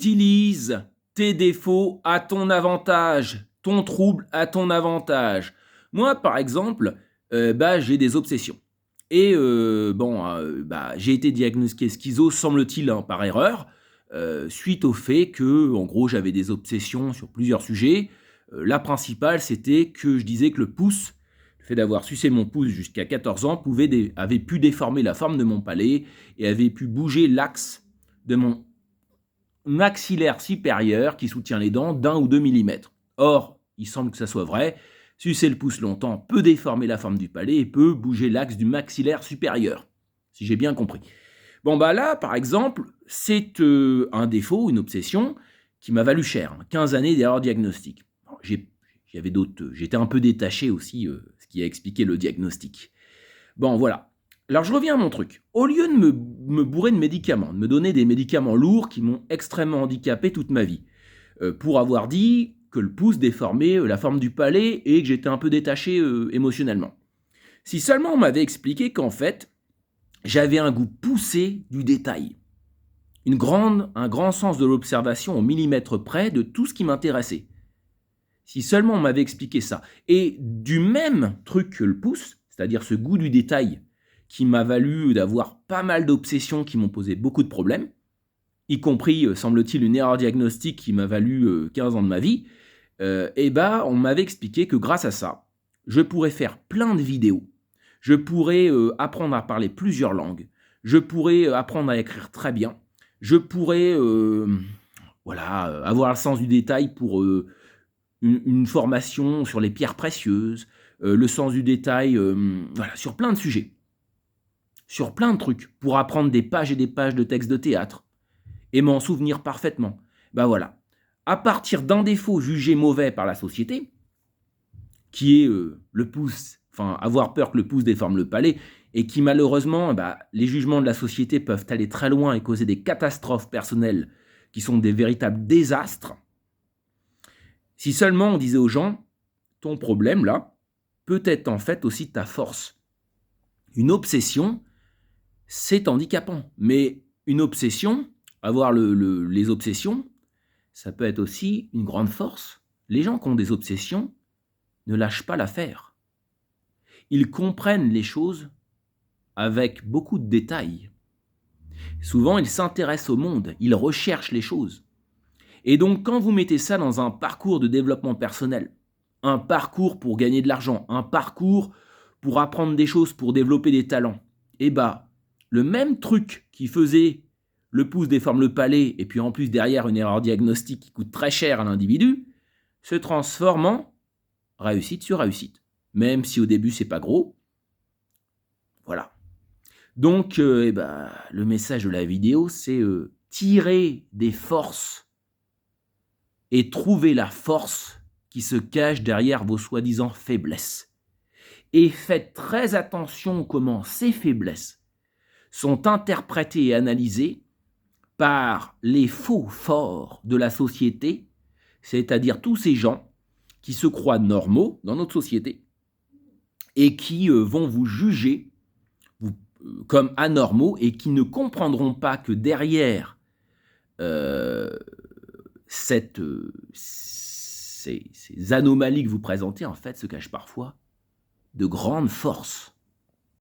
Utilise tes défauts à ton avantage, ton trouble à ton avantage. Moi, par exemple, j'ai des obsessions. Et j'ai été diagnostiqué schizo, semble-t-il, hein, par erreur, suite au fait que, en gros, j'avais des obsessions sur plusieurs sujets. La principale, c'était que je disais que le fait d'avoir sucé mon pouce jusqu'à 14 ans, avait pu déformer la forme de mon palais et avait pu bouger l'axe de mon maxillaire supérieur qui soutient les dents d'1 ou 2 millimètres. Or, il semble que ça soit vrai, sucer le pouce longtemps peut déformer la forme du palais et peut bouger l'axe du maxillaire supérieur, si j'ai bien compris. Là, par exemple, c'est un défaut, une obsession, qui m'a valu cher, 15 années d'erreur diagnostique. J'avais d'autres, j'étais un peu détaché aussi, ce qui a expliqué le diagnostic. Voilà. Alors je reviens à mon truc. Au lieu de me bourrer de médicaments, de me donner des médicaments lourds qui m'ont extrêmement handicapé toute ma vie, pour avoir dit que le pouce déformait la forme du palais et que j'étais un peu détaché émotionnellement. Si seulement on m'avait expliqué qu'en fait, j'avais un goût poussé du détail, un grand sens de l'observation au millimètre près de tout ce qui m'intéressait. Si seulement on m'avait expliqué ça. Et du même truc que le pouce, c'est-à-dire ce goût du détail qui m'a valu d'avoir pas mal d'obsessions qui m'ont posé beaucoup de problèmes, y compris, semble-t-il, une erreur diagnostique qui m'a valu 15 ans de ma vie, on m'avait expliqué que grâce à ça, je pourrais faire plein de vidéos, je pourrais apprendre à parler plusieurs langues, je pourrais apprendre à écrire très bien, je pourrais avoir le sens du détail pour une formation sur les pierres précieuses, le sens du détail, sur plein de sujets, sur plein de trucs, pour apprendre des pages et des pages de textes de théâtre, et m'en souvenir parfaitement. À partir d'un défaut jugé mauvais par la société, qui est le pouce, avoir peur que le pouce déforme le palais, et qui malheureusement, les jugements de la société peuvent aller très loin et causer des catastrophes personnelles qui sont des véritables désastres. Si seulement on disait aux gens, ton problème là, peut être en fait aussi ta force. Une obsession, c'est handicapant, mais une obsession, avoir les obsessions, ça peut être aussi une grande force. Les gens qui ont des obsessions ne lâchent pas l'affaire. Ils comprennent les choses avec beaucoup de détails. Souvent, ils s'intéressent au monde, ils recherchent les choses. Et donc, quand vous mettez ça dans un parcours de développement personnel, un parcours pour gagner de l'argent, un parcours pour apprendre des choses, pour développer des talents, le même truc qui faisait le pouce déforme le palais, et puis en plus derrière une erreur diagnostique qui coûte très cher à l'individu, se transforme en réussite sur réussite. Même si au début c'est pas gros. Voilà. Donc, le message de la vidéo, c'est tirer des forces et trouver la force qui se cache derrière vos soi-disant faiblesses. Et faites très attention comment ces faiblesses sont interprétées et analysées par les faux forts de la société, c'est-à-dire tous ces gens qui se croient normaux dans notre société et qui vont vous juger comme anormaux et qui ne comprendront pas que derrière ces anomalies que vous présentez, en fait, se cachent parfois de grandes forces.